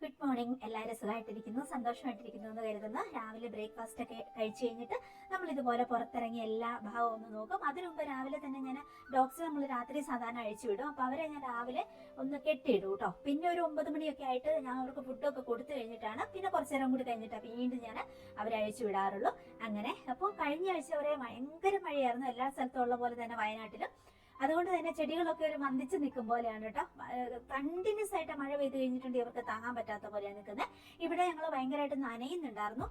Good morning. എല്ലാവരും സുഖമായിട്ടിരിക്കുന്നു, സന്തോഷമായിട്ടിരിക്കുന്നു എന്ന് കരുതുന്നു. രാവിലെ ബ്രേക്ക്ഫാസ്റ്റ് ഒക്കെ കഴിച്ചു കഴിഞ്ഞിട്ട് നമ്മൾ ഇതുപോലെ പുറത്തിറങ്ങി എല്ലാ ഭാഗവും ഒന്ന് നോക്കും. അതിനു മുമ്പ് രാവിലെ തന്നെ ഞാൻ ഡോഗ്സിനെ നമ്മൾ രാത്രി സാധാരണ അഴിച്ചു വിടും. അപ്പോൾ അവരെ ഞാൻ രാവിലെ ഒന്ന് കെട്ടിയിടും കേട്ടോ. പിന്നെ ഒരു 9 മണിയൊക്കെ ആയിട്ട് ഞാൻ അവർക്ക് ഫുഡൊക്കെ കൊടുത്തു കഴിഞ്ഞിട്ടാണ്, പിന്നെ കുറച്ചു നേരം കൂടി കഴിഞ്ഞിട്ടാണ് വീണ്ടും ഞാൻ അവരെ അഴിച്ചു വിടാറുള്ളൂ. അങ്ങനെ അപ്പോൾ കഴിഞ്ഞ ആഴ്ച വരെ ഭയങ്കര മഴയായിരുന്നു, എല്ലാ സ്ഥലത്തും ഉള്ള പോലെ തന്നെ വയനാട്ടിലും. അതുകൊണ്ട് തന്നെ ചെടികളൊക്കെ ഒരു മന്ദിച്ച് നിൽക്കും പോലെയാണ് കേട്ടോ. കണ്ടിന്യൂസ് ആയിട്ട് മഴ പെയ്ത് കഴിഞ്ഞിട്ടുണ്ട്, ഇവർക്ക് താങ്ങാൻ പറ്റാത്ത പോലെയാണ് നിൽക്കുന്നത്. ഇവിടെ ഞങ്ങൾ ഭയങ്കരമായിട്ട് നനയുന്നുണ്ടായിരുന്നു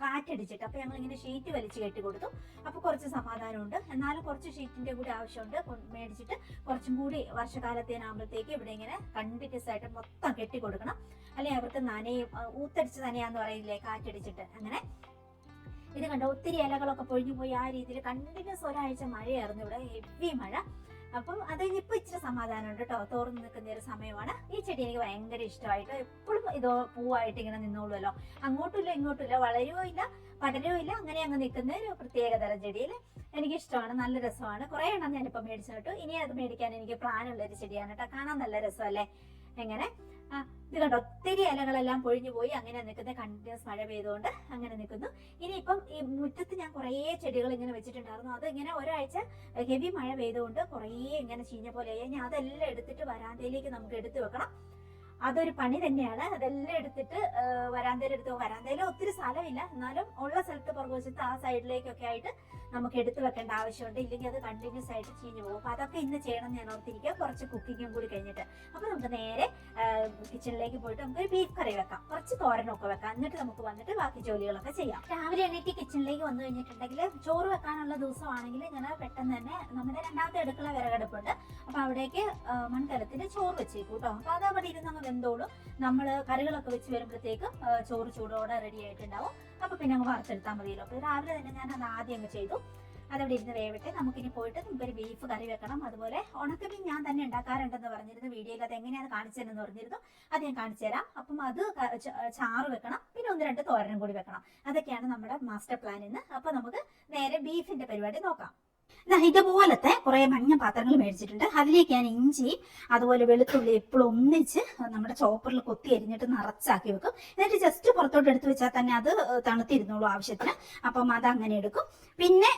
കാറ്റടിച്ചിട്ട്. അപ്പോൾ ഞങ്ങൾ ഇങ്ങനെ ഷീറ്റ് വലിച്ച് കെട്ടി കൊടുത്തു. അപ്പോൾ കുറച്ച് സമാധാനമുണ്ട്. എന്നാലും കുറച്ച് ഷീറ്റിന്റെ കൂടി ആവശ്യമുണ്ട്. മേടിച്ചിട്ട് കുറച്ചും കൂടി വർഷകാലത്തേനാകുമ്പോഴത്തേക്ക് ഇവിടെ ഇങ്ങനെ കണ്ടിന്യൂസ് ആയിട്ട് മൊത്തം കെട്ടി കൊടുക്കണം. അല്ലെങ്കിൽ അവർക്ക് നനയും, ഊത്തടിച്ച് നനയാന്ന് പറയില്ലേ കാറ്റടിച്ചിട്ട്. അങ്ങനെ ഇത് കണ്ടോ, ഒത്തിരി ഇലകളൊക്കെ പൊഴിഞ്ഞു പോയി. ആ രീതിയിൽ കണ്ടിന്യൂസ് ഒരാഴ്ച മഴയായിരുന്നു ഇവിടെ, ഹെവി മഴ. അപ്പം അത് ഇപ്പൊ ഇച്ചിരി സമാധാനമുണ്ട് കേട്ടോ, തോർന്ന് നിൽക്കുന്ന ഒരു സമയമാണ്. ഈ ചെടി എനിക്ക് ഭയങ്കര ഇഷ്ടമായിട്ട്, എപ്പോഴും ഇതോ പൂവായിട്ട് ഇങ്ങനെ നിന്നോളുമല്ലോ. അങ്ങോട്ടുമില്ല ഇങ്ങോട്ടുമില്ല, വളരുകയോ ഇല്ല പടരുകയോ ഇല്ല, അങ്ങനെ അങ്ങ് നിൽക്കുന്ന ഒരു പ്രത്യേകതരം ചെടിയിൽ എനിക്ക് ഇഷ്ടമാണ്, നല്ല രസമാണ്. കുറെ എണ്ണം ഞാനിപ്പോ മേടിച്ചു കേട്ടോ. ഇനി അത് മേടിക്കാൻ എനിക്ക് പ്ലാനുള്ള ഒരു ചെടിയാണ് കേട്ടോ. കാണാൻ നല്ല രസമല്ലേ. എങ്ങനെ ഇത് കണ്ടോ, ഒത്തിരി ഇലകളെല്ലാം പൊഴിഞ്ഞു പോയി. അങ്ങനെ നിൽക്കുന്നത് കണ്ടിന്യൂസ് മഴ പെയ്തുകൊണ്ട് അങ്ങനെ നിൽക്കുന്നു. ഇനിയിപ്പം ഈ മുറ്റത്ത് ഞാൻ കുറേ ചെടികൾ ഇങ്ങനെ വെച്ചിട്ടുണ്ടായിരുന്നു. അത് ഇങ്ങനെ ഒരാഴ്ച ഹെവി മഴ പെയ്തുകൊണ്ട് കുറേ ഇങ്ങനെ ചീഞ്ഞ പോലെ ഞാൻ അതെല്ലാം എടുത്തിട്ട് വരാന്തയിലേക്ക് നമുക്ക് എടുത്തു വെക്കണം. അതൊരു പണി തന്നെയാണ്. അതെല്ലാം എടുത്തിട്ട് വരാന്തയിൽ ഒത്തിരി സ്ഥലമില്ല, എന്നാലും ഉള്ള സ്ഥലത്ത് പുറകുവശത്ത് ആ സൈഡിലേക്കൊക്കെ ആയിട്ട് നമുക്ക് എടുത്തു വെക്കേണ്ട ആവശ്യമുണ്ട്. ഇല്ലെങ്കിൽ അത് കണ്ടിന്യൂസ് ആയിട്ട് ചീഞ്ഞു പോകും. അപ്പൊ അതൊക്കെ ഇന്ന് ചെയ്യണം ഞാൻ ഓർത്തിരിക്കുക, കുറച്ച് കുക്കിങ്ങും കൂടി കഴിഞ്ഞിട്ട്. അപ്പൊ നമുക്ക് നേരെ കിച്ചണിലേക്ക് പോയിട്ട് നമുക്ക് ബീഫ് കറി വെക്കാം, കുറച്ച് തോരനൊക്കെ വെക്കാം. എന്നിട്ട് നമുക്ക് വന്നിട്ട് ബാക്കി ജോലികളൊക്കെ ചെയ്യാം. രാവിലെ എണീറ്റ് കിച്ചണിലേക്ക് വന്നു കഴിഞ്ഞിട്ടുണ്ടെങ്കിൽ ചോറ് വെക്കാനുള്ള ദിവസമാണെങ്കിൽ ഞാൻ പെട്ടെന്ന് തന്നെ നമ്മുടെ രണ്ടാമത്തെ അടുക്കള വിറകടുപ്പുണ്ട്. അപ്പൊ അവിടേക്ക് മൺകലത്തിൽ ചോറ് വെച്ചേക്കും കേട്ടോ. അപ്പൊ അത് അവിടെ ഇരുന്ന് അങ്ങ് വെന്തോളും. നമ്മൾ കറികളൊക്കെ വെച്ച് വരുമ്പോഴത്തേക്കും ചോറ് ചൂടോടെ റെഡി ആയിട്ടുണ്ടാവും. അപ്പൊ പിന്നെ അങ്ങ് വറുത്തെടുത്താൽ മതിയല്ലോ. അപ്പൊ രാവിലെ തന്നെ ഞാൻ അത് ആദ്യം അങ്ങ് ചെയ്തു. അതവിടെ ഇരുന്ന് വേവട്ടെ. നമുക്കിനി പോയിട്ട് നമുക്കൊരു ബീഫ് കറി വെക്കണം. അതുപോലെ ഉണക്കമീൻ ഞാൻ തന്നെ ഉണ്ടാക്കാറുണ്ടെന്ന് പറഞ്ഞിരുന്നു വീഡിയോയിൽ. അത് എങ്ങനെയാണ് കാണിച്ചതെന്ന് പറഞ്ഞിരുന്നു, അത് ഞാൻ കാണിച്ചു തരാം. അപ്പം അത് ചാറ് വെക്കണം, പിന്നെ 1-2 തോരനും കൂടി വെക്കണം. അതൊക്കെയാണ് നമ്മുടെ മാസ്റ്റർ പ്ലാൻ ഇന്ന്. അപ്പൊ നമുക്ക് നേരെ ബീഫിന്റെ പരിപാടി നോക്കാം. ഇതുപോലത്തെ കുറെ മഞ്ഞ പാത്രങ്ങൾ മേടിച്ചിട്ടുണ്ട്. അതിലേക്ക് ഞാൻ ഇഞ്ചി അതുപോലെ വെളുത്തുള്ളി എപ്പോഴും ഒന്നിച്ച് നമ്മുടെ ചോപ്പറിൽ കൊത്തി അരിഞ്ഞിട്ട് നിറച്ചാക്കി വെക്കും. എന്നിട്ട് ജസ്റ്റ് പുറത്തോട്ട് എടുത്ത് വെച്ചാൽ തന്നെ അത് തണുത്തിരുന്നോളൂ ആവശ്യത്തിന്. അപ്പം അത് അങ്ങനെ എടുക്കും. പിന്നെ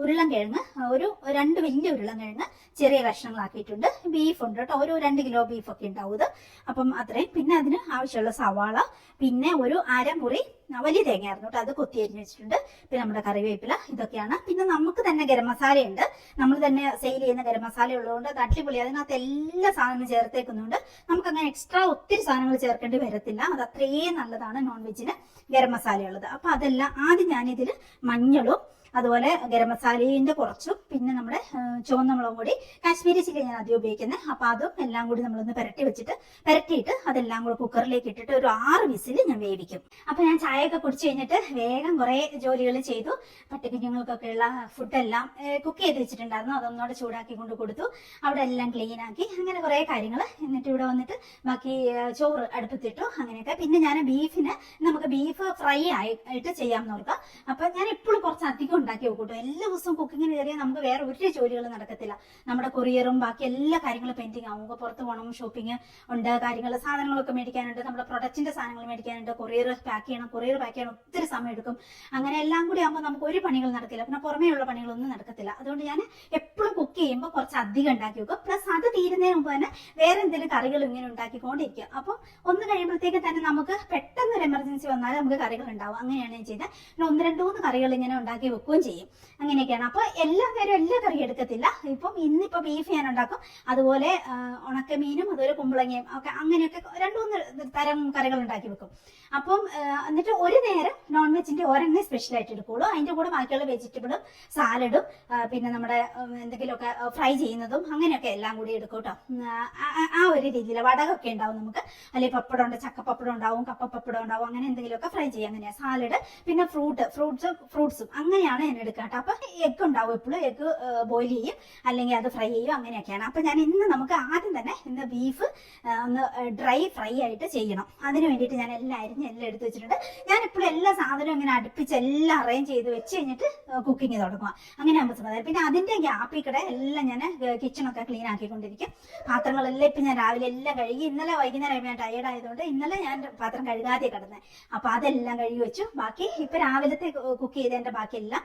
ഉരുളൻകിഴങ്ങ്, ഒരു 2 വലിയ ഉരുളൻകിഴങ്ങ് ചെറിയ കഷ്ണങ്ങളാക്കിയിട്ടുണ്ട്. ബീഫ് ഉണ്ട് കേട്ടോ, ഒരു 2 കിലോ ബീഫൊക്കെ ഉണ്ടാവും ഇത്. അപ്പം അത്രയും. പിന്നെ അതിന് ആവശ്യമുള്ള സവാള, പിന്നെ ഒരു അരമുറി വലിയ തേങ്ങയായിരുന്നു കേട്ടോ, അത് കൊത്തി അരിഞ്ഞ് വെച്ചിട്ടുണ്ട്. പിന്നെ നമ്മുടെ കറിവേപ്പില, ഇതൊക്കെയാണ്. പിന്നെ നമുക്ക് തന്നെ ഗരം മസാല ഉണ്ട്, നമ്മൾ തന്നെ സെയിൽ ചെയ്യുന്ന ഗരം മസാല ഉള്ളതുകൊണ്ട് അത് അടിപൊളി. അതിനകത്ത് എല്ലാ സാധനങ്ങളും ചേർത്തേക്കുന്നുണ്ട്. നമുക്ക് അങ്ങനെ എക്സ്ട്രാ ഒത്തിരി സാധനങ്ങൾ ചേർക്കേണ്ടി വരത്തില്ല. അത് അത്രയും നല്ലതാണ് നോൺ വെജിന് ഗരം മസാല ഉള്ളത്. അപ്പൊ അതെല്ലാം ആദ്യം ഞാനിതിൽ മഞ്ഞളും അതുപോലെ ഗരം മസാലയുടെ കുറച്ചും പിന്നെ നമ്മുടെ ചുവന്ന മുളകും പൊടി, കാശ്മീരി ചില്ലി ഞാൻ ആദ്യം ഉപയോഗിക്കുന്നത്. അപ്പൊ അതും എല്ലാം കൂടി നമ്മളൊന്ന് പുരട്ടിയിട്ട് അതെല്ലാം കൂടി കുക്കറിലേക്ക് ഇട്ടിട്ട് ഒരു 6 വിസിൽ ഞാൻ വേവിക്കും. അപ്പൊ ഞാൻ ചായയൊക്കെ കുടിച്ചു കഴിഞ്ഞിട്ട് വേഗം കുറെ ജോലികൾ ചെയ്തു. പട്ടിക്കുഞ്ഞുങ്ങൾക്കൊക്കെ ഉള്ള ഫുഡെല്ലാം കുക്ക് ചെയ്ത് വെച്ചിട്ടുണ്ടായിരുന്നു, അതൊന്നോടെ ചൂടാക്കി കൊണ്ട് കൊടുത്തു. അവിടെ എല്ലാം ക്ലീൻ ആക്കി, അങ്ങനെ കുറെ കാര്യങ്ങൾ. എന്നിട്ട് ഇവിടെ വന്നിട്ട് ബാക്കി ചോറ് അടുപ്പത്തിട്ടു. അങ്ങനെയൊക്കെ. പിന്നെ ഞാൻ നമുക്ക് ബീഫ് ഫ്രൈ ആയിട്ട് ചെയ്യാമെന്ന് ഓർക്കാം. അപ്പൊ ഞാൻ എപ്പോഴും കുറച്ച് അധികം ഉണ്ടാക്കി വെക്കൂട്ടോ. എല്ലാ ദിവസവും കുക്കിങ്ങിന് കയറിയാൽ നമുക്ക് വേറെ ഒരു ജോലികളും നടക്കത്തില്ല. നമ്മുടെ കൊറിയറും ബാക്കി എല്ലാ കാര്യങ്ങളും പെൻഡിങ് ആവും. പുറത്ത് പോകണം, ഷോപ്പിംഗ് ഉണ്ട്, സാധനങ്ങളൊക്കെ മേടിക്കാനുണ്ട്, നമ്മുടെ പ്രൊഡക്റ്റിന്റെ സാധനങ്ങൾ മേടിക്കാനുണ്ട്, കൊറിയർ പാക്ക് ചെയ്യണം, ഒത്തിരി സമയം എടുക്കും. അങ്ങനെ എല്ലാം കൂടി ആകുമ്പോൾ നമുക്ക് ഒരു പണികൾ നടക്കില്ല. പിന്നെ പുറമേയുള്ള പണികളൊന്നും നടക്കത്തില്ല. അതുകൊണ്ട് ഞാൻ എപ്പോഴും കുക്ക് ചെയ്യുമ്പോൾ കുറച്ച് അധികം ഉണ്ടാക്കി വെക്കും. പ്ലസ് അത് തീരുന്നതിന് മുമ്പ് തന്നെ വേറെ എന്തെങ്കിലും കറികൾ ഇങ്ങനെ ഉണ്ടാക്കിക്കൊണ്ടിരിക്കുക. അപ്പം ഒന്ന് കഴിയുമ്പോഴത്തേക്ക് തന്നെ നമുക്ക് പെട്ടെന്ന് ഒരു എമർജൻസി വന്നാൽ നമുക്ക് കറികൾ ഉണ്ടാവും. അങ്ങനെയാണ് ഞാൻ ചെയ്തത്. പിന്നെ 1-2-3 കറികൾ ഇങ്ങനെ ഉണ്ടാക്കി വെക്കുകയും ചെയ്യും. അങ്ങനെയൊക്കെയാണ്. അപ്പൊ എല്ലാ നേരം എല്ലാ കറി എടുക്കത്തില്ല. ഇന്നിപ്പോ ബീഫ് ഞാൻ ഉണ്ടാക്കും, അതുപോലെ ഉണക്കമീനും അതുപോലെ കുമ്പളങ്ങയും ഒക്കെ, അങ്ങനെയൊക്കെ 2-3 തരം കറികൾ ഉണ്ടാക്കി വെക്കും. അപ്പം എന്നിട്ട് ഒരു നേരം നോൺ വെജിന്റെ ഒരെണ്ണേ സ്പെഷ്യൽ ആയിട്ട് എടുക്കുള്ളൂ. അതിന്റെ കൂടെ ബാക്കിയുള്ള വെജിറ്റബിളും സാലഡും പിന്നെ നമ്മുടെ എന്തെങ്കിലുമൊക്കെ ഫ്രൈ ചെയ്യുന്നതും അങ്ങനെയൊക്കെ എല്ലാം കൂടി എടുക്കും കേട്ടോ. ആ ഒരു രീതിയിൽ വടകൊക്കെ ഉണ്ടാവും നമുക്ക്, അല്ലെങ്കിൽ പപ്പടം ഉണ്ട്, ചക്കപ്പപ്പടം ഉണ്ടാവും, കപ്പപ്പപ്പടം ഉണ്ടാവും, അങ്ങനെ എന്തെങ്കിലുമൊക്കെ ഫ്രൈ ചെയ്യാം. അങ്ങനെയാ സാലഡ്. പിന്നെ ഫ്രൂട്ട്സും അങ്ങനെയാണ് ആണ് ഞാൻ എടുക്കുക കേട്ടോ. അപ്പൊ എഗ് ഉണ്ടാവും എപ്പോഴും, എഗ് ബോയിൽ ചെയ്യും അല്ലെങ്കിൽ അത് ഫ്രൈ ചെയ്യും, അങ്ങനെയൊക്കെയാണ്. അപ്പൊ ഞാൻ ഇന്ന് നമുക്ക് ആദ്യം തന്നെ ഇന്ന് ബീഫ് ഒന്ന് ഡ്രൈ ഫ്രൈ ആയിട്ട് ചെയ്യണം. അതിന് വേണ്ടിയിട്ട് ഞാൻ എല്ലാം അരിഞ്ഞ് എല്ലാം എടുത്ത് വെച്ചിട്ടുണ്ട്. ഞാൻ ഇപ്പോഴും എല്ലാ സാധനവും ഇങ്ങനെ അടുപ്പിച്ച് എല്ലാം അറേഞ്ച് ചെയ്ത് വെച്ച് കഴിഞ്ഞിട്ട് കുക്കിംഗ് തുടങ്ങുക, അങ്ങനെ ആകുമ്പോൾ സമാധാനം. പിന്നെ അതിന്റെ ഗ്യാപ്പിൽ കൂടെ എല്ലാം ഞാൻ കിച്ചണൊക്കെ ക്ലീൻ ആക്കിക്കൊണ്ടിരിക്കും. പാത്രങ്ങളെല്ലാം ഇപ്പം ഞാൻ രാവിലെ എല്ലാം കഴുകി. ഇന്നലെ വൈകുന്നേരം ഞാൻ ടയേർഡ് ആയതുകൊണ്ട് ഇന്നലെ ഞാൻ പാത്രം കഴുകാതെ കിടന്നത്. അപ്പൊ അതെല്ലാം കഴുകി വെച്ചു. ബാക്കി ഇപ്പൊ രാവിലത്തെ കുക്ക് ചെയ്തതിന്റെ ബാക്കിയെല്ലാം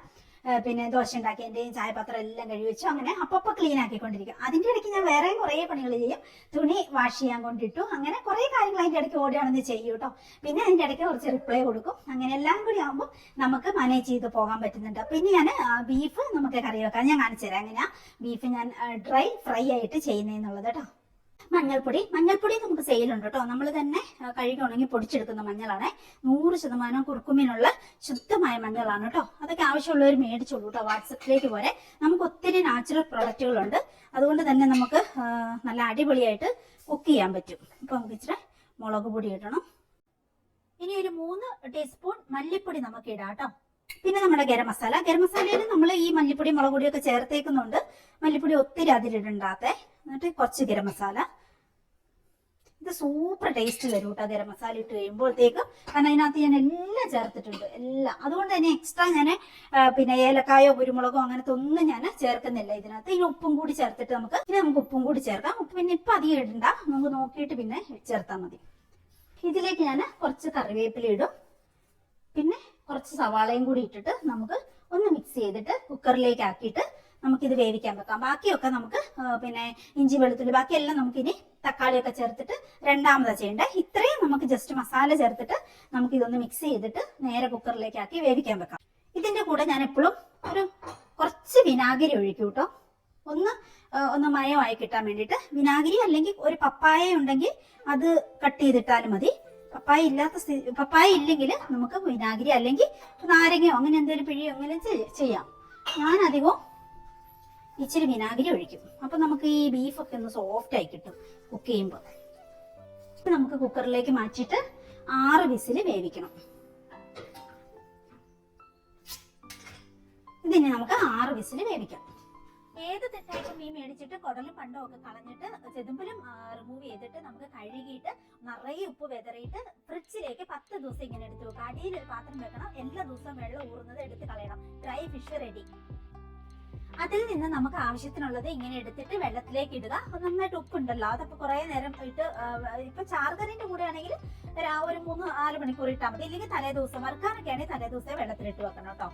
പിന്നെ ദോശ ഉണ്ടാക്കിയതിന്റെയും ചായപാത്രം എല്ലാം കഴുകി വെച്ചു. അങ്ങനെ അപ്പൊ ക്ലീൻ ആക്കിക്കൊണ്ടിരിക്കും. അതിന്റെ ഇടയ്ക്ക് ഞാൻ വേറെയും കുറേ പണികൾ ചെയ്യും. തുണി വാഷ് ചെയ്യാൻ കൊണ്ടിട്ടു, അങ്ങനെ കുറേ കാര്യങ്ങൾ അതിന്റെ ഇടയ്ക്ക് ഓടിയാണെന്ന് ചെയ്യും കേട്ടോ. പിന്നെ അതിന്റെ ഇടയ്ക്ക് കുറച്ച് റിപ്ലൈ കൊടുക്കും. അങ്ങനെ എല്ലാം കൂടി ആകുമ്പോൾ നമുക്ക് മാനേജ് ചെയ്ത് പോകാൻ പറ്റുന്നുണ്ട്. പിന്നെ ഞാൻ ബീഫ് നമുക്ക് കറി വെക്കാം. ഞാൻ കാണിച്ചു തരാം എങ്ങനെയാ ബീഫ് ഞാൻ ഡ്രൈ ഫ്രൈ ആയിട്ട് ചെയ്യുന്നതെന്നുള്ളത് കേട്ടോ. മഞ്ഞൾപ്പൊടി നമുക്ക് സെയിലുണ്ട് കേട്ടോ. നമ്മൾ തന്നെ കഴുകി ഉണങ്ങി പൊടിച്ചെടുക്കുന്ന മഞ്ഞളാണ്. 100% കുറുക്കുമീനുള്ള ശുദ്ധമായ മഞ്ഞളാണ് കേട്ടോ. അതൊക്കെ ആവശ്യമുള്ളവർ മേടിച്ചോളൂ കേട്ടോ. വാട്സപ്പിലേക്ക് പോലെ നമുക്ക് ഒത്തിരി നാച്ചുറൽ പ്രൊഡക്റ്റുകളുണ്ട്. അതുകൊണ്ട് തന്നെ നമുക്ക് നല്ല അടിപൊളിയായിട്ട് കുക്ക് ചെയ്യാൻ പറ്റും. ഇപ്പൊ നമുക്ക് ഇച്ചിരി മുളക് പൊടി ഇടണം. ഇനി ഒരു 3 ടീസ്പൂൺ മല്ലിപ്പൊടി നമുക്ക് ഇടാം കേട്ടോ. പിന്നെ നമ്മുടെ ഗരം മസാലയിൽ നമ്മൾ ഈ മല്ലിപ്പൊടി മുളക് പൊടിയൊക്കെ ചേർത്തേക്കുന്നുണ്ട്. മല്ലിപ്പൊടി ഒത്തിരി അതിലിടണ്ടാത്ത. എന്നിട്ട് കുറച്ച് ഗരം മസാല. ഇത് സൂപ്പർ ടേസ്റ്റ് വരും കേട്ടോ ഗരം മസാല ഇട്ട് കഴിയുമ്പോഴത്തേക്കും. കാരണം അതിനകത്ത് ഞാൻ എല്ലാം ചേർത്തിട്ടുണ്ട്, എല്ലാം. അതുകൊണ്ട് തന്നെ എക്സ്ട്രാ ഞാൻ പിന്നെ ഏലക്കായോ കുരുമുളകോ അങ്ങനത്തെ ഒന്നും ഞാൻ ചേർക്കുന്നില്ല ഇതിനകത്ത്. ഇനി ഉപ്പും കൂടി ചേർത്തിട്ട് നമുക്ക് ഉപ്പും കൂടി ചേർക്കാം. ഉപ്പ് പിന്നെ ഇപ്പം അധികം ഇടണ്ട, നമുക്ക് നോക്കിയിട്ട് പിന്നെ ചേർത്താൽ മതി. ഇതിലേക്ക് ഞാൻ കുറച്ച് കറിവേപ്പില ഇടും. പിന്നെ കുറച്ച് സവാളയും കൂടി ഇട്ടിട്ട് നമുക്ക് ഒന്ന് മിക്സ് ചെയ്തിട്ട് കുക്കറിലേക്ക് ആക്കിയിട്ട് നമുക്കിത് വേവിക്കാൻ വെക്കാം. ബാക്കിയൊക്കെ നമുക്ക് പിന്നെ ഇഞ്ചി വെളുത്തുള്ളി ബാക്കിയെല്ലാം നമുക്കിനി തക്കാളിയൊക്കെ ചേർത്തിട്ട് രണ്ടാമതാ ചെയ്യണ്ടേ. ഇത്രയും നമുക്ക് ജസ്റ്റ് മസാല ചേർത്തിട്ട് നമുക്ക് ഇതൊന്ന് മിക്സ് ചെയ്തിട്ട് നേരെ കുക്കറിലേക്ക് ആക്കി വേവിക്കാൻ വെക്കാം. ഇതിന്റെ കൂടെ ഞാൻ എപ്പോഴും കുറച്ച് വിനാഗിരി ഒഴിക്കും കേട്ടോ. ഒന്ന് മയമായി കിട്ടാൻ വേണ്ടിയിട്ട് വിനാഗിരി, അല്ലെങ്കിൽ ഒരു പപ്പായ ഉണ്ടെങ്കിൽ അത് കട്ട് ചെയ്തിട്ടാലും മതി. പപ്പായ ഇല്ലെങ്കിൽ നമുക്ക് വിനാഗിരി അല്ലെങ്കിൽ നാരങ്ങയോ അങ്ങനെ എന്തെങ്കിലും പിഴിയോ അങ്ങനെ ചെയ്യാം. ഞാൻ അധികവും ഇച്ചിരി വിനാഗിരി ഒഴിക്കും. അപ്പൊ നമുക്ക് ഈ ബീഫൊക്കെ ഒന്ന് സോഫ്റ്റ് ആയി കിട്ടും കുക്ക് ചെയ്യുമ്പോൾ. നമുക്ക് കുക്കറിലേക്ക് മാറ്റിയിട്ട് 6 വിസിൽ വേവിക്കണം. ഇതിനെ നമുക്ക് 6 വിസിൽ വേവിക്കാം. ഏത് തെറ്റായിട്ടും മീൻ മേടിച്ചിട്ട് കുടലും പണ്ടോ ഒക്കെ കളഞ്ഞിട്ട് ചെതുമ്പലും റിമൂവ് ചെയ്തിട്ട് നമുക്ക് കഴുകിയിട്ട് നിറയെ ഉപ്പ് വെതറിയിട്ട് ഫ്രിഡ്ജിലേക്ക് 10 ദിവസം ഇങ്ങനെ എടുത്ത് വെക്കുക. അടിയിൽ ഒരു പാത്രം വെക്കണം. എല്ലാ ദിവസവും വെള്ളം ഊറുന്നത് എടുത്ത് കളയണം. Dry fish ready. അതിൽ നിന്ന് നമുക്ക് ആവശ്യത്തിനുള്ളത് ഇങ്ങനെ എടുത്തിട്ട് വെള്ളത്തിലേക്ക് ഇടുക. നന്നായിട്ട് ഉപ്പുണ്ടല്ലോ, അതപ്പോ കുറെ നേരം ഇട്ട് ഇപ്പൊ ചാർക്കറിന്റെ കൂടെ ആണെങ്കിൽ ഒരു 3-4 മണിക്കൂർ ഇട്ടാൽ മതി. ഇല്ലെങ്കിൽ തലേ ദിവസം വറുക്കാനൊക്കെ ആണെങ്കിൽ തലേ ദിവസം വെള്ളത്തിലിട്ട് വെക്കണം കേട്ടോ.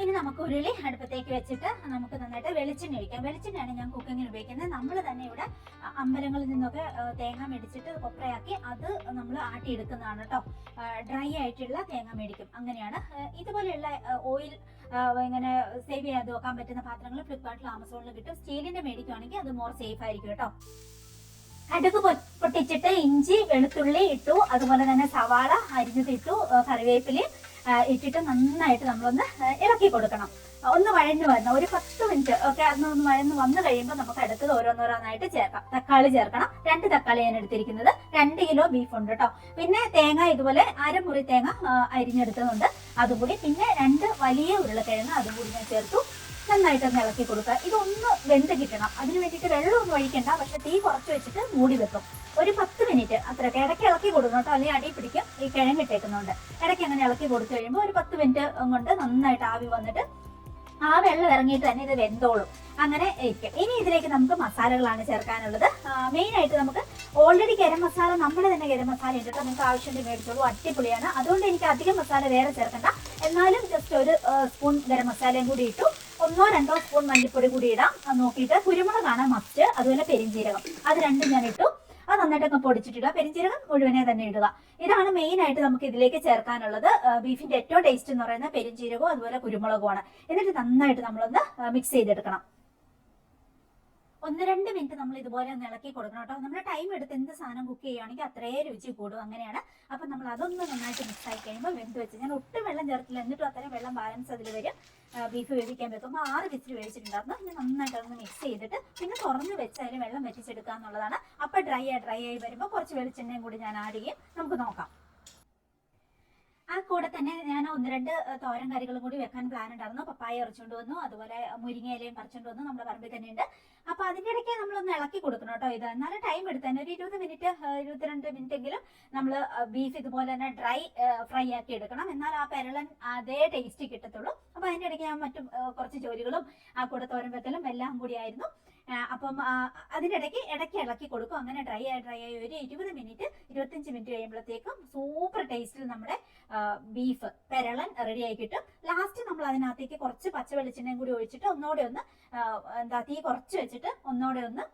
ഇനി നമുക്ക് ഉരുളി അടുപ്പത്തേക്ക് വെച്ചിട്ട് നമുക്ക് നന്നായിട്ട് വെളിച്ചെണ്ണ ഒഴിക്കാം. വെളിച്ചെണ്ണയാണ് ഞാൻ കുക്കിങ്ങിന് ഉപയോഗിക്കുന്നത്. നമ്മൾ തന്നെ ഇവിടെ അമ്പലങ്ങളിൽ നിന്നൊക്കെ തേങ്ങ മേടിച്ചിട്ട് കൊപ്രയാക്കി അത് നമ്മൾ ആട്ടിയെടുക്കുന്നതാണ് കേട്ടോ. ഡ്രൈ ആയിട്ടുള്ള തേങ്ങ മേടിക്കും, അങ്ങനെയാണ്. ഇതുപോലെയുള്ള ഓയിൽ ഇങ്ങനെ സേവ് ചെയ്ത് വെക്കാൻ പറ്റുന്ന പാത്രങ്ങൾ ഫ്ലിപ്കാർട്ടിൽ ആമസോണിൽ കിട്ടും. സ്റ്റീലിന്റെ മേടിക്കുകയാണെങ്കിൽ അത് മോർ സേഫ് ആയിരിക്കും കേട്ടോ. കടുക് പൊട്ടിച്ചിട്ട് ഇഞ്ചി വെളുത്തുള്ളി ഇട്ടു, അതുപോലെ തന്നെ സവാള അരിഞ്ഞത് ഇട്ടു, കറിവേപ്പിലയും ഇട്ടിട്ട് നന്നായിട്ട് നമ്മളൊന്ന് ഇളക്കി കൊടുക്കണം. ഒന്ന് വഴഞ്ഞു വരണം, ഒരു 10 മിനിറ്റ് ഒക്കെ അതൊന്ന് വഴന്ന് വന്നു കഴിയുമ്പോൾ നമുക്ക് അടുത്തത് ഓരോന്നോരോന്നായിട്ട് ചേർക്കാം. തക്കാളി ചേർക്കണം. 2 തക്കാളി ഞാൻ എടുത്തിരിക്കുന്നത്. 2 കിലോ ബീഫ് ഉണ്ട് കേട്ടോ. പിന്നെ തേങ്ങ ഇതുപോലെ അരമുറി തേങ്ങ അരിഞ്ഞെടുത്തതുണ്ട്, അതുകൂടി. പിന്നെ 2 വലിയ ഉരുളക്കിഴങ്ങ് അതും കൂടി ഞാൻ ചേർത്തു. നന്നായിട്ടൊന്ന് ഇളക്കി കൊടുക്കുക. ഇതൊന്ന് വെന്ത് കിട്ടണം. അതിന് വേണ്ടിയിട്ട് വെള്ളമൊന്നും ഒഴിക്കണ്ട, പക്ഷെ തീ കുറച്ച് വെച്ചിട്ട് മൂടി വെക്കും. ഒരു 10 മിനിറ്റ് അത്രയൊക്കെ. ഇടയ്ക്ക് ഇളക്കി കൊടുക്കണം കേട്ടോ, അല്ലെങ്കിൽ അടി പിടിക്കും. ഈ കിഴങ്ങ് ഇട്ടേക്കുന്നുണ്ട്. ഇടയ്ക്ക് അങ്ങനെ ഇളക്കി കൊടുത്തു കഴിയുമ്പോൾ ഒരു 10 മിനിറ്റ് കൊണ്ട് നന്നായിട്ട് ആവി വന്നിട്ട് ആ വെള്ളം ഇറങ്ങിയിട്ട് തന്നെ ഇത് വെന്തോളും. അങ്ങനെ ഇരിക്കും. ഇനി ഇതിലേക്ക് നമുക്ക് മസാലകളാണ് ചേർക്കാനുള്ളത്. മെയിൻ ആയിട്ട് നമുക്ക് ഓൾറെഡി ഗരം മസാല, നമ്മുടെ തന്നെ ഗരം മസാല ഉണ്ട് കേട്ടോ. നിങ്ങൾക്ക് ആവശ്യമുണ്ടെങ്കിൽ മേടിച്ചോളൂ, അടിപൊളിയാണ്. അതുകൊണ്ട് എനിക്ക് അധികം മസാല വേറെ ചേർക്കണ്ട. എന്നാലും ജസ്റ്റ് ഒരു സ്പൂൺ ഗരം മസാലയും കൂടി ഇട്ടു. 1-2 സ്പൂൺ മല്ലിപ്പൊടി കൂടി ഇടാം. നോക്കിയിട്ട് കുരുമുളകാണ് മസ്റ്റ്, അതുപോലെ പെരിഞ്ജീരകം, അത് രണ്ടും ഞാൻ ഇട്ടു. അത് നന്നായിട്ടൊക്കെ പൊടിച്ചിട്ടിടുക. പെരിഞ്ജീരകം മുഴുവനെ തന്നെ ഇടുക. ഇതാണ് മെയിൻ ആയിട്ട് നമുക്ക് ഇതിലേക്ക് ചേർക്കാനുള്ളത്. ബീഫിന്റെ ഏറ്റവും ടേസ്റ്റ് എന്ന് പറയുന്നത് പെരിഞ്ജീരകവും അതുപോലെ കുരുമുളകുമാണ്. എന്നിട്ട് നന്നായിട്ട് നമ്മളൊന്ന് മിക്സ് ചെയ്തെടുക്കണം. 1-2 മിനിറ്റ് നമ്മൾ ഇതുപോലെ ഒന്ന് ഇളക്കി കൊടുക്കണം കേട്ടോ. നമ്മൾ ടൈം എടുത്ത് എന്ത് സാധനം കുക്ക് ചെയ്യുകയാണെങ്കിൽ അത്രയും രുചി കൂടും, അങ്ങനെയാണ്. അപ്പൊ നമ്മൾ അതൊന്ന് നന്നായിട്ട് മിക്സ് ആയി കഴിയുമ്പോൾ വെന്ത് വെച്ച്, ഞാൻ ഒട്ടും വെള്ളം ചേർത്തില്ല, എന്നിട്ടും അത്രയും വെള്ളം ബാലൻസ് അതിൽ വരും. ബീഫ് വേവിക്കാൻ വെക്കുമ്പോൾ 6 വിസിൽ വേവിച്ചിട്ടുണ്ടായിരുന്നു. ഇനി നന്നായിട്ട് അതൊന്ന് മിക്സ് ചെയ്തിട്ട് പിന്നെ തുറന്ന് വെച്ച് അതിൽ വെള്ളം വെറ്റിച്ചെടുക്കുക എന്നുള്ളതാണ്. അപ്പൊ ഡ്രൈ ആയി വരുമ്പോൾ കുറച്ച് വെളിച്ചെണ്ണയും കൂടി ഞാൻ ആഡ് ചെയ്യും. നമുക്ക് നോക്കാം. ആ കൂടെ തന്നെ ഞാൻ 1-2 തോരൻ കറികളും കൂടി വെക്കാൻ പ്ലാൻ ഉണ്ടായിരുന്നു. പപ്പായ പറിച്ചുകൊണ്ട് വന്നു, അതുപോലെ മുരിങ്ങയിലയും പറിച്ചുകൊണ്ട് വന്നു, നമ്മുടെ പറമ്പിൽ തന്നെ ഉണ്ട്. അപ്പൊ അതിന്റെ ഇടയ്ക്ക് നമ്മളൊന്ന് ഇളക്കി കൊടുക്കണം കേട്ടോ. ഇത് എന്നാലും ടൈം എടുത്താൽ ഒരു 20 മിനിറ്റ് 22 മിനിറ്റ് എങ്കിലും നമ്മൾ ബീഫ് ഇതുപോലെ തന്നെ ഡ്രൈ ഫ്രൈ ആക്കി എടുക്കണം. എന്നാൽ ആ പെരളൻ അതേ ടേസ്റ്റ് കിട്ടത്തുള്ളൂ. അപ്പൊ അതിന്റെ ഇടയ്ക്ക് ഞാൻ മറ്റും കുറച്ച് ജോലികളും ആ കൂടെ തോരൻ വെക്കലും എല്ലാം കൂടി ആയിരുന്നു. അപ്പം അതിൻ്റെ ഇടയ്ക്ക് ഇളക്കി കൊടുക്കും. അങ്ങനെ ഡ്രൈ ആയി ഒരു 25 മിനിറ്റ് കഴിയുമ്പോഴത്തേക്കും സൂപ്പർ ടേസ്റ്റിൽ നമ്മുടെ ബീഫ് പെരളൻ റെഡി ആയി കിട്ടും. ലാസ്റ്റ് നമ്മൾ അതിനകത്തേക്ക് കുറച്ച് പച്ച വെളിച്ചെണ്ണയും കൂടി ഒഴിച്ചിട്ട് ഒന്നോടെ ഒന്ന് തീ കുറച്ച് വെച്ചിട്ട് ഒന്നോടെ ഒന്ന്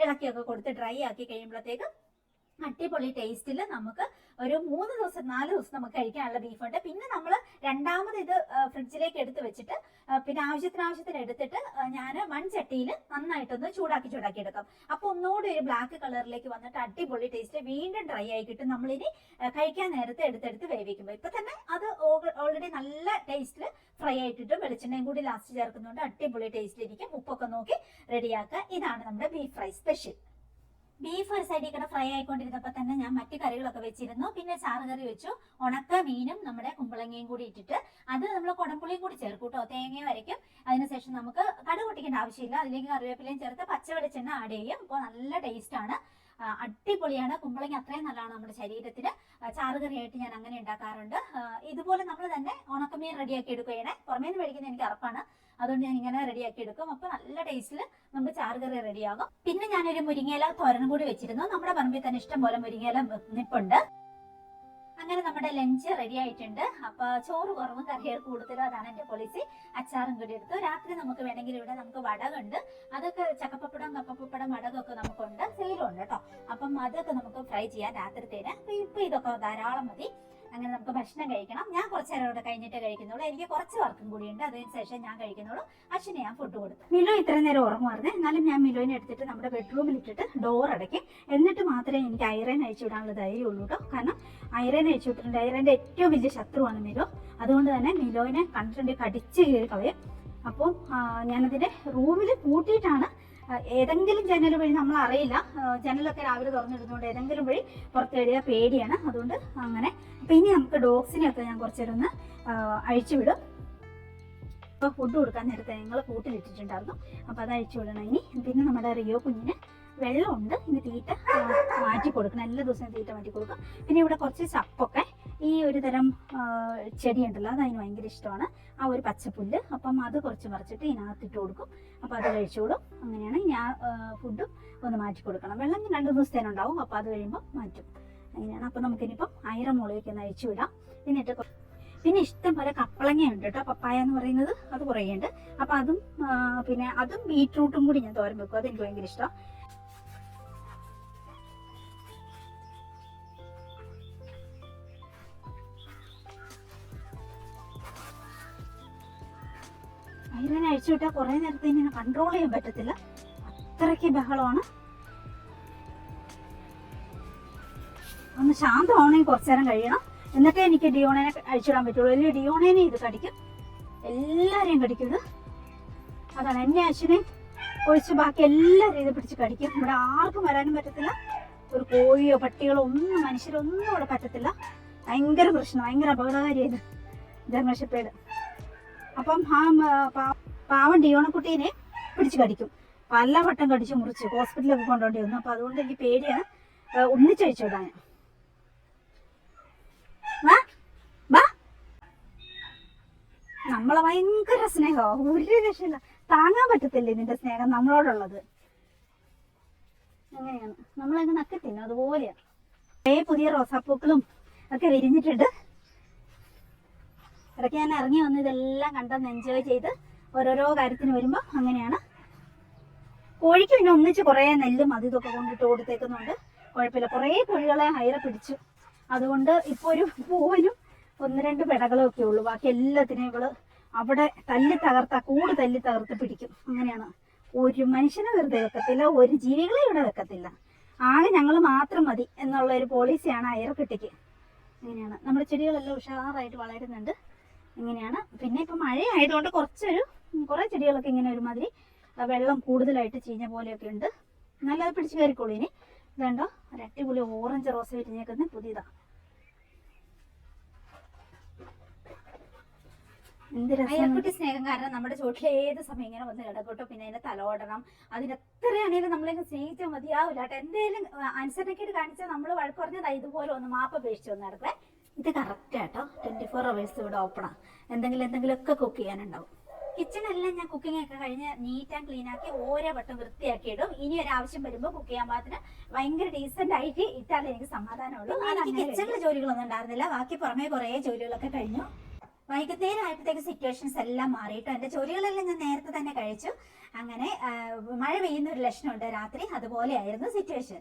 ഇളക്കിയൊക്കെ കൊടുത്ത് ഡ്രൈ ആക്കി കഴിയുമ്പോഴത്തേക്കും അടിപൊളി ടേസ്റ്റിൽ നമുക്ക് ഒരു 3 ദിവസം 4 ദിവസം നമുക്ക് കഴിക്കാനുള്ള ബീഫുണ്ട്. പിന്നെ നമ്മൾ രണ്ടാമത് ഇത് ഫ്രിഡ്ജിലേക്ക് എടുത്ത് വെച്ചിട്ട് പിന്നെ ആവശ്യത്തിന് എടുത്തിട്ട് ഞാൻ മൺചട്ടിയിൽ നന്നായിട്ടൊന്ന് ചൂടാക്കി എടുക്കും. അപ്പൊ ഒന്നുകൂടി ഒരു ബ്ലാക്ക് കളറിലേക്ക് വന്നിട്ട് അടിപൊളി ടേസ്റ്റ് വീണ്ടും ഡ്രൈ ആയി കിട്ടും. നമ്മളിനി കഴിക്കാൻ നേരത്തെ എടുത്തെടുത്ത് വേവിക്കുമ്പോൾ ഇപ്പൊ തന്നെ അത് ഓൾറെഡി നല്ല ടേസ്റ്റിൽ ഫ്രൈ ആയിട്ടിട്ട് വെളിച്ചെണ്ണയും കൂടി ലാസ്റ്റ് ചേർക്കുന്നുണ്ട്. അടിപൊളി ടേസ്റ്റിലിരിക്കും. ഉപ്പൊക്കെ നോക്കി റെഡിയാക്കുക. ഇതാണ് നമ്മുടെ ബീഫ് ഫ്രൈ സ്പെഷ്യൽ. ബീഫ് ഒരു സൈഡിൽ കൂടെ ഫ്രൈ ആയിക്കൊണ്ടിരുന്നപ്പോൾ തന്നെ ഞാൻ മറ്റു കറികളൊക്കെ വെച്ചിരുന്നു. പിന്നെ ചാറ് കറി വെച്ചു. ഉണക്ക മീനും നമ്മുടെ കുമ്പളങ്ങയും കൂടി ഇട്ടിട്ട് അത് നമ്മൾ കുടംപുളിയും കൂടി ചേർക്കും കേട്ടോ. തേങ്ങയും വരയ്ക്കും. അതിനുശേഷം നമുക്ക് കടുക് പൊട്ടിക്കേണ്ട ആവശ്യമില്ല. അതിലേക്ക് കറിവേപ്പിലയും ചേർത്ത് പച്ച വെളിച്ചെണ്ണ ആഡ് ചെയ്യും. അപ്പോൾ നല്ല ടേസ്റ്റ് ആണ്, അടിപൊളിയാണ്. കുമ്പളങ്ങ അത്രയും നല്ലതാണ് നമ്മുടെ ശരീരത്തിന്. ചാറുകറിയായിട്ട് ഞാൻ അങ്ങനെ ഉണ്ടാക്കാറുണ്ട്. ഇതുപോലെ നമ്മൾ തന്നെ ഉണക്കമീൻ റെഡിയാക്കി എടുക്കുകയാണ്. പുറമേ നിന്ന് മേടിക്കുന്നത് എനിക്ക് ഉറപ്പാണ്. അതുകൊണ്ട് ഞാൻ ഇങ്ങനെ റെഡിയാക്കി എടുക്കും. അപ്പൊ നല്ല ടേസ്റ്റിൽ നമുക്ക് ചാറുകറി റെഡിയാകും. പിന്നെ ഞാനൊരു മുരിങ്ങയില തോരനും കൂടി വെച്ചിരുന്നു. നമ്മുടെ പറമ്പിൽ തന്നെ ഇഷ്ടം പോലെ മുരിങ്ങയില നിപ്പുണ്ട്. അങ്ങനെ നമ്മുടെ ലഞ്ച് റെഡി ആയിട്ടുണ്ട്. അപ്പൊ ചോറ് കുറവും കറികൾ കൂടുതലും, അതാണ് എന്റെ പോളിസി. അച്ചാറും കൂടി എടുത്തു. രാത്രി നമുക്ക് വേണമെങ്കിൽ ഇവിടെ നമുക്ക് വടകുണ്ട്. അതൊക്കെ ചക്കപ്പപ്പടം കപ്പപ്പപ്പടം വടകൊക്കെ നമുക്കുണ്ട്, സെയിലും ഉണ്ട് കേട്ടോ. അപ്പം അതൊക്കെ നമുക്ക് ഫ്രൈ ചെയ്യാൻ രാത്രിത്തേന്. ഇപ്പൊ ഇതൊക്കെ ധാരാളം മതി. അങ്ങനെ നമുക്ക് ഭക്ഷണം കഴിക്കണം. ഞാൻ കുറച്ച് നേരം ഇവിടെ കഴിഞ്ഞിട്ട് കഴിക്കുന്നുള്ളൂ. എനിക്ക് കുറച്ച് വർക്കും കൂടിയുണ്ട്. അതിനുശേഷം ഞാൻ കഴിക്കുന്നുള്ളൂ. അച്ഛന് ഞാൻ ഫുഡ് കൊടുത്തു. മിലോ ഇത്രയും നേരം ഉറങ്ങുമായിരുന്നു. എന്നാലും ഞാൻ മിലോനെ എടുത്തിട്ട് നമ്മുടെ ബെഡ്റൂമിൽ ഇട്ടിട്ട് ഡോർ അടയ്ക്കും. എന്നിട്ട് മാത്രമേ എനിക്ക് ഐറൻ അയച്ചു വിടാനുള്ള ധൈര്യമുള്ളൂ കേട്ടോ. കാരണം ഐറൻ അയച്ചു വിട്ടിട്ടുണ്ട്. ഐറന്റെ ഏറ്റവും വലിയ ശത്രുവാണ് മിലോ. അതുകൊണ്ട് തന്നെ മിലോനെ കണ്ടിട്ടുണ്ട് കടിച്ച് കീറി കളയും. അപ്പം ഞാനതിന്റെ റൂമിൽ പൂട്ടിയിട്ടാണ്. ഏതെങ്കിലും ജനൽ വഴി നമ്മൾ അറിയില്ല, ജനലൊക്കെ രാവിലെ തുറന്നിടുന്നതുകൊണ്ട് ഏതെങ്കിലും വഴി പുറത്ത് എഴുതിയാൽ പേടിയാണ്. അതുകൊണ്ട് അങ്ങനെ. അപ്പൊ ഇനി നമുക്ക് ഡോഗ്സിനെയൊക്കെ ഞാൻ കുറച്ചു നേരം ഒന്ന് അഴിച്ചുവിടും. ഇപ്പൊ ഫുഡ് കൊടുക്കാൻ നേരത്തെ ഞങ്ങൾ കൂട്ടിലിട്ടിട്ടുണ്ടായിരുന്നു. അപ്പൊ അത് അഴിച്ചു വിടണം ഇനി. പിന്നെ നമ്മുടെ റിയോ കുഞ്ഞിന് വെള്ളമുണ്ട്. ഇനി തീറ്റ മാറ്റി കൊടുക്കണം. എല്ലാ ദിവസവും തീറ്റ മാറ്റി കൊടുക്കും. പിന്നെ ഇവിടെ കുറച്ച് ചപ്പൊക്കെ, ഈ ഒരു തരം ചെടിയുണ്ടല്ലോ, അത് അതിന് ഭയങ്കര ഇഷ്ടമാണ്. ആ ഒരു പച്ചപ്പുല്ല്. അപ്പം അത് കുറച്ച് മറിച്ചിട്ട് ഇതിനകത്തിട്ട് കൊടുക്കും. അപ്പം അത് കഴിച്ചോളും. അങ്ങനെയാണ്. ഞാൻ ഫുഡും ഒന്ന് മാറ്റി കൊടുക്കണം. വെള്ളം 2 ദിവസത്തേനുണ്ടാവും. അപ്പം അത് കഴിയുമ്പോൾ മാറ്റും. അങ്ങനെയാണ്. അപ്പം നമുക്കിനിയിപ്പം മുളയൊക്കെ ഒന്ന് അഴിച്ചു വിടാം. എന്നിട്ട് പിന്നെ ഇഷ്ടം പോലെ കപ്പളങ്ങയുണ്ട് കേട്ടോ. പപ്പായ എന്ന് പറയുന്നത് അത് കുറേ ഉണ്ട്. അപ്പം അതും പിന്നെ അതും ബീട്രൂട്ടും കൂടി ഞാൻ തോരൻ വെക്കും. അതെനിക്ക് ഭയങ്കര ഇഷ്ടം. ഐറൻ അഴിച്ചു വിട്ടാൽ കുറെ നേരത്തെ ഇങ്ങനെ കൺട്രോൾ ചെയ്യാൻ പറ്റത്തില്ല. അത്രയ്ക്ക് ബഹളമാണ്. ഒന്ന് ശാന്തമാണെങ്കിൽ കുറച്ചു നേരം കഴിയണം. എന്നിട്ടേ എനിക്ക് ഡിയോണേനെ അഴിച്ചിടാൻ പറ്റുള്ളൂ. അല്ലെങ്കിൽ ഡിയോണേനെ ഇത് കടിക്കും. എല്ലാരെയും കടിക്കും. അതാണ് എന്നെ അച്ഛനെ ഒഴിച്ച് ബാക്കി എല്ലാവരും ഇത് പിടിച്ച് കടിക്കും. ഇവിടെ ആർക്കും വരാനും പറ്റത്തില്ല. ഒരു കോഴിയോ പട്ടികളോ ഒന്നും മനുഷ്യരൊന്നും ഇവിടെ പറ്റത്തില്ല. ഭയങ്കര പ്രശ്നം, ഭയങ്കര അപകടകാരിയായത് ജർമ്മൻ ഷെപ്പേർഡ്. അപ്പം പാവം ഡിയോണക്കുട്ടീനെ പിടിച്ച് കടിക്കും. പല വട്ടം കടിച്ച് മുറിച്ച് ഹോസ്പിറ്റലിലൊക്കെ കൊണ്ടുപോണ്ടി വന്നു. അപ്പൊ അതുകൊണ്ട് എനിക്ക് പേടിയാണ് ഒന്നിച്ചഴിച്ചു വിടാൻ. നമ്മളെ ഭയങ്കര സ്നേഹമോ, ഒരു രക്ഷയില്ല. താങ്ങാൻ പറ്റത്തില്ല ഇതിന്റെ സ്നേഹം നമ്മളോടുള്ളത്. അങ്ങനെയാണ്. നമ്മളങ്ങ് നക്കത്തില്ല, അതുപോലെയാണ്. കുറേ പുതിയ റോസാപ്പൂക്കളും ഒക്കെ വിരിഞ്ഞിട്ടുണ്ട്. ഇടയ്ക്ക് ഞാൻ ഇറങ്ങി വന്ന് ഇതെല്ലാം കണ്ടെന്ന് എൻജോയ് ചെയ്ത് ഓരോരോ കാര്യത്തിന് വരുമ്പോൾ അങ്ങനെയാണ്. കോഴിക്ക് പിന്നെ ഒന്നിച്ച് കുറേ നെല്ലും അത് ഇതൊക്കെ കൊണ്ടിട്ട് കൊടുത്തേക്കുന്നുണ്ട്. കുഴപ്പമില്ല. കുറേ കോഴികളെ ഹൈറ പിടിച്ചു. അതുകൊണ്ട് ഇപ്പോൾ ഒരു പൂവിനും 1-2 പെടകളും ഒക്കെ ഉള്ളൂ. ബാക്കി എല്ലാത്തിനും ഇവള് അവിടെ കൂട് തല്ലി തകർത്ത് പിടിക്കും. അങ്ങനെയാണ്. ഒരു മനുഷ്യനെ വെറുതെ വെക്കത്തില്ല, ഒരു ജീവികളെ ഇവിടെ വെക്കത്തില്ല. ആകെ ഞങ്ങൾ മാത്രം മതി എന്നുള്ള ഒരു പോളിസിയാണ് ഐറക്കുട്ടിക്ക്. അങ്ങനെയാണ്. നമ്മുടെ ചെടികളെല്ലാം ഉഷാറായിട്ട് വളരുന്നുണ്ട്. ഇങ്ങനെയാണ്. പിന്നെ ഇപ്പം മഴയായതുകൊണ്ട് കുറേ ചെടികളൊക്കെ ഇങ്ങനെ ഒരുമാതിരി വെള്ളം കൂടുതലായിട്ട് ചീഞ്ഞ പോലെയൊക്കെ ഉണ്ട്. എന്നാലും അത് പിടിച്ച് കയറിക്കോളൂ. ഇനി ഇതുണ്ടോ, ഒരു അടിപൊളി ഓറഞ്ച് റോസ് വിരിഞ്ഞേക്കുന്ന പുതിയതാണ്. അയൽക്കുട്ടി സ്നേഹം കാരണം നമ്മുടെ ചോട്ടിൽ ഏത് സമയം ഇങ്ങനെ വന്ന് കിടക്കട്ടോ. പിന്നെ അതിനെ തലോടണം. അതിനെത്രയാണെങ്കിലും നമ്മളെ സ്നേഹിച്ചാൽ മതിയാവില്ല കേട്ടോ. എന്തെങ്കിലും അനുസരണക്കേട് കാണിച്ചാൽ നമ്മൾ വഴക്ക് പറഞ്ഞത് ഇതുപോലെ ഒന്ന് മാപ്പ് അപേക്ഷിച്ച് വന്ന് നടക്കേ. ഇത് കറക്റ്റ് ആട്ടോ. 24 hours ഇവിടെ ഓപ്പണാണ്. എന്തെങ്കിലുമൊക്കെ കുക്ക് ചെയ്യാനുണ്ടാവും. കിച്ചണെല്ലാം ഞാൻ കുക്കിംഗ് ഒക്കെ കഴിഞ്ഞ് നീറ്റ് ആൻഡ് ക്ലീൻ ആക്കി ഓരോ വട്ടം വൃത്തിയാക്കി ഇടും. ഇനി ഒരു ആവശ്യം വരുമ്പോൾ കുക്ക് ചെയ്യാൻ പാകത്തിന് ഭയങ്കര ഡീസന്റ് ആയിട്ട് ഇട്ടാലേ എനിക്ക് സമാധാനമുള്ളൂ. കിച്ചണിലെ ജോലികളൊന്നും ഉണ്ടായിരുന്നില്ല. ബാക്കി പുറമേ കുറേ ജോലികളൊക്കെ കഴിഞ്ഞു. വൈകുന്നേരം ആയപ്പോഴത്തേക്ക് സിറ്റുവേഷൻസ് എല്ലാം മാറിയിട്ടോ. എൻ്റെ ജോലികളെല്ലാം ഞാൻ നേരത്തെ തന്നെ കഴിച്ചു. അങ്ങനെ മഴ പെയ്യുന്ന ഒരു ലക്ഷണമുണ്ട് രാത്രി. അതുപോലെയായിരുന്നു സിറ്റുവേഷൻ.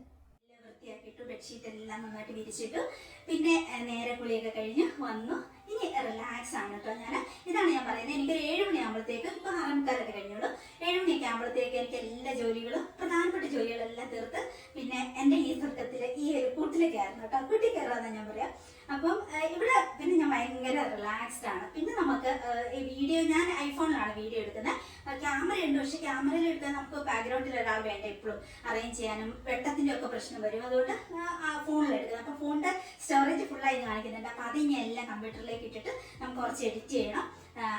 വൃത്തിയാക്കിയിട്ടു, ബെഡ്ഷീറ്റ് എല്ലാം നന്നായിട്ട് വിരിച്ചിട്ടു. പിന്നെ നേരെ കുളിയൊക്കെ കഴിഞ്ഞ് വന്നു. ഇനി റിലാക്സ് ആണ് കേട്ടോ. ഇതാണ് ഞാൻ പറയുന്നത്. എനിക്കൊരു 7 മണിയാകുമ്പോഴത്തേക്ക്, ഇപ്പൊ 6:45 കഴിഞ്ഞോളൂ, 7 മണിയൊക്കെ ആകുമ്പോഴത്തേക്ക് എനിക്ക് എല്ലാ ജോലികളും, പ്രധാനപ്പെട്ട ജോലികളെല്ലാം തീർത്ത് പിന്നെ എൻ്റെ ഈ സ്വർഗത്തില് ഈ ഒരു കൂട്ടിലേക്ക് ആയിരുന്നു കേട്ടോ. കൂട്ടി കയറാന്ന് ഞാൻ പറയാം. അപ്പം ഇവിടെ പിന്നെ ഞാൻ ഭയങ്കര റിലാക്സ്ഡ് ആണ്. പിന്നെ നമുക്ക് ഈ വീഡിയോ, ഞാൻ ഐഫോണിലാണ് വീഡിയോ എടുക്കുന്നത്. ക്യാമറ ഉണ്ട്, പക്ഷെ ക്യാമറയിൽ എടുത്താൽ നമുക്ക് ബാക്ക്ഗ്രൗണ്ടിൽ ഒരാൾ വേണ്ട എപ്പോഴും അറേഞ്ച് ചെയ്യാനും വെട്ടത്തിന്റെ ഒക്കെ പ്രശ്നം വരും. അതുകൊണ്ട് ഫോണിൽ എടുക്കുന്നത്. അപ്പൊ ഫോണിന്റെ സ്റ്റോറേജ് ഫുള്ളായി കാണിക്കുന്നുണ്ട്. അപ്പൊ അത് ഇനി എല്ലാം കമ്പ്യൂട്ടറിലേക്ക് ഇട്ടിട്ട് നമുക്ക് കുറച്ച് എഡിറ്റ് ചെയ്യണം,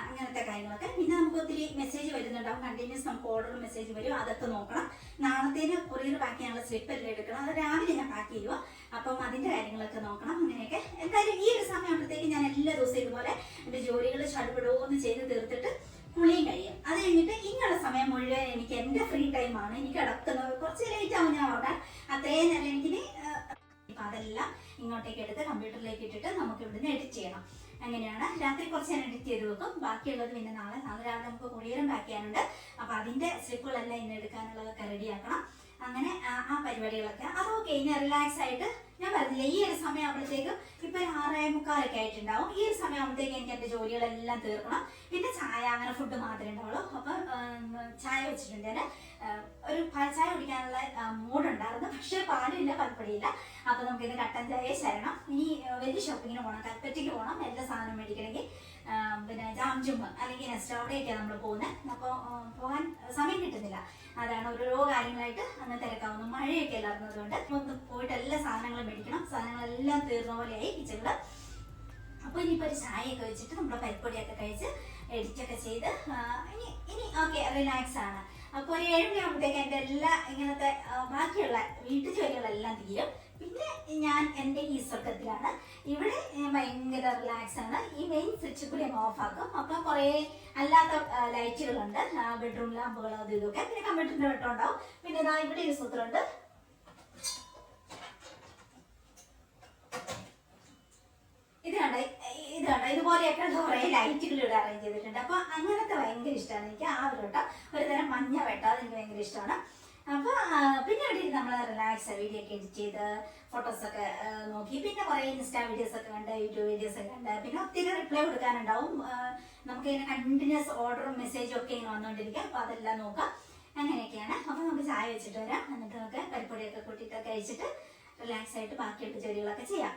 അങ്ങനത്തെ കാര്യങ്ങളൊക്കെ. പിന്നെ നമുക്ക് ഒത്തിരി മെസ്സേജ് വരുന്നുണ്ടാവും, കണ്ടിന്യൂസ് നമുക്ക് ഓർഡർ മെസ്സേജ് വരും, അതൊക്കെ നോക്കണം. നാളത്തേന് കൊറിയർ പാക്ക് ചെയ്യാനുള്ള സ്ലിപ്പ് എല്ലാം എടുക്കണം. അത് രാവിലെ ഞാൻ പാക്ക് ചെയ്യുക. അപ്പം അതിന്റെ കാര്യങ്ങളൊക്കെ നോക്കണം. അങ്ങനെയൊക്കെ എന്തായാലും ഈ ഒരു സമയമാകുമ്പോഴത്തേക്ക് ഞാൻ എല്ലാ ദിവസവും ഇതുപോലെ എൻ്റെ ജോലികൾ ചടുപടോന്ന് ചെയ്ത് തീർത്തിട്ട് കുളിയും കഴിയും. അത് കഴിഞ്ഞിട്ട് ഇങ്ങനെയുള്ള സമയം മുഴുവൻ എനിക്ക് എൻ്റെ ഫ്രീ ടൈമാണ്. എനിക്ക് കിടക്കുന്നത് കുറച്ച് ലേറ്റ് ആവും ഞാൻ പറഞ്ഞാൽ. അത്രയും നല്ല എനിക്കിനി ഇപ്പം അതെല്ലാം ഇങ്ങോട്ടേക്ക് എടുത്ത് കമ്പ്യൂട്ടറിലേക്ക് ഇട്ടിട്ട് നമുക്ക് ഇവിടുന്ന് എഡിറ്റ് ചെയ്യണം. അങ്ങനെയാണ്. രാത്രി കുറച്ച് ഞാൻ എഡിറ്റ് ചെയ്ത് വെക്കും. ബാക്കിയുള്ളത് പിന്നെ നാളെ രാവിലെ നമുക്ക് കുളിയരം പാക്ക് ചെയ്യാനുണ്ട്. അപ്പം അതിൻ്റെ സ്ലിപ്പുകളെല്ലാം ഇന്ന് എടുക്കാനുള്ളതൊക്കെ റെഡിയാക്കണം. അങ്ങനെ ആ പരിപാടികളൊക്കെ അതൊക്കെ ഇനി റിലാക്സ് ആയിട്ട് ഞാൻ പറഞ്ഞില്ല. ഈ ഒരു സമയമാകുമ്പോഴത്തേക്കും ഇപ്പൊ 6:45 ആയിട്ടുണ്ടാവും. ഈ ഒരു സമയമാകുമ്പോഴത്തേക്കും എനിക്ക് എന്റെ ജോലികളെല്ലാം തീർക്കണം. പിന്നെ ചായ, അങ്ങനെ ഫുഡ് മാത്രമേ ഉണ്ടാവുള്ളൂ. അപ്പൊ ചായ വെച്ചിട്ടുണ്ട് ഞാൻ. ഒരു പാൽച്ചായ കുടിക്കാനുള്ള മൂടുണ്ടായിരുന്നു, പക്ഷെ പാലില്ല, പൽപ്പൊടിയില്ല. അപ്പൊ നമുക്കിത് കട്ടൻ ചായ ശരണം. ഇനി വലിയ ഷോപ്പിങ്ങിന് പോകണം, കൽപ്പറ്റയ്ക്ക് പോകണം. എല്ലാ സാധനം മേടിക്കണമെങ്കിൽ പിന്നെ ജാംജുമ്പ് അല്ലെങ്കിൽ നെസ്റ്റ്, അവിടെയൊക്കെയാണ് നമ്മൾ പോകുന്നത്. അപ്പോൾ പോകാൻ സമയം കിട്ടുന്നില്ല. അതാണ് ഓരോ കാര്യങ്ങളായിട്ട് അങ്ങനെ തിരക്കാവുന്നു. മഴയൊക്കെ അല്ലായിരുന്നതുകൊണ്ട് ഒന്ന് പോയിട്ട് എല്ലാ സാധനങ്ങളും മേടിക്കണം. സാധനങ്ങളെല്ലാം തീർന്ന പോലെയായി കിച്ചണില്. അപ്പൊ ഇനിയിപ്പോ ഒരു ചായയൊക്കെ വെച്ചിട്ട് നമ്മുടെ പരിപ്പൊടിയൊക്കെ കഴിച്ച് എഡിറ്റൊക്കെ ചെയ്ത് ഇനി ഓക്കെ റിലാക്സ് ആണ്. അപ്പൊ ഒരു 7 മണിയാകുമ്പോഴത്തേക്ക് എൻ്റെ എല്ലാ ഇങ്ങനത്തെ ബാക്കിയുള്ള വീട്ടു ജോലികളെല്ലാം തീരും. പിന്നെ ഞാൻ എൻ്റെ ഈ സ്വർഗത്തിലാണ്. ഇവിടെ ഭയങ്കര റിലാക്സ് ആണ്. ഈ മെയിൻ സ്വിച്ച് കൂടി അങ്ങ് ഓഫ് ആക്കും. അപ്പൊ കുറെ അല്ലാത്ത ലൈറ്റുകളുണ്ട്, ബെഡ്റൂം ലാമ്പുകൾ, അത് ഇതൊക്കെ. പിന്നെ കമ്പ്യൂട്ടറിന്റെ വെട്ടം ഉണ്ടാവും. പിന്നെ ഇതാ ഇവിടെ ഒരു സൂത്രമുണ്ട്. ഇത് കണ്ട ഇതുപോലെയൊക്കെ കുറെ ലൈറ്റുകൾ ഇവിടെ അറേഞ്ച് ചെയ്തിട്ടുണ്ട്. അപ്പൊ അങ്ങനത്തെ ഭയങ്കര ഇഷ്ടമാണ് എനിക്ക്. ആ ഒരു വെട്ടം, ഒരു തരം മഞ്ഞ വെട്ടം, അതെനിക്ക് ഭയങ്കര ഇഷ്ടമാണ്. അപ്പൊ പിന്നെ അവിടെ നമ്മൾ റിലാക്സ് വീഡിയോ ഒക്കെ എഡിറ്റ് ചെയ്ത് ഫോട്ടോസൊക്കെ നോക്കി. പിന്നെ കുറെ ഇൻസ്റ്റാ വീഡിയോസ് ഒക്കെ കണ്ട്, യൂട്യൂബ് വീഡിയോസ് ഒക്കെ കണ്ട്. പിന്നെ ഒത്തിരി റിപ്ലൈ കൊടുക്കാനുണ്ടാവും. നമുക്ക് ഇങ്ങനെ കണ്ടിന്യൂസ് ഓർഡറും മെസ്സേജും ഒക്കെ ഇങ്ങനെ വന്നുകൊണ്ടിരിക്കുക. അപ്പൊ അതെല്ലാം നോക്കാം. അങ്ങനെയൊക്കെയാണ്. അപ്പൊ നമുക്ക് ചായ വെച്ചിട്ട് വരാം. എന്നിട്ട് നമുക്ക് പരിപ്പൊടിയൊക്കെ കൂട്ടിയിട്ട് കഴിച്ചിട്ട് റിലാക്സ് ആയിട്ട് ബാക്കിയുള്ള ജോലികളൊക്കെ ചെയ്യാം.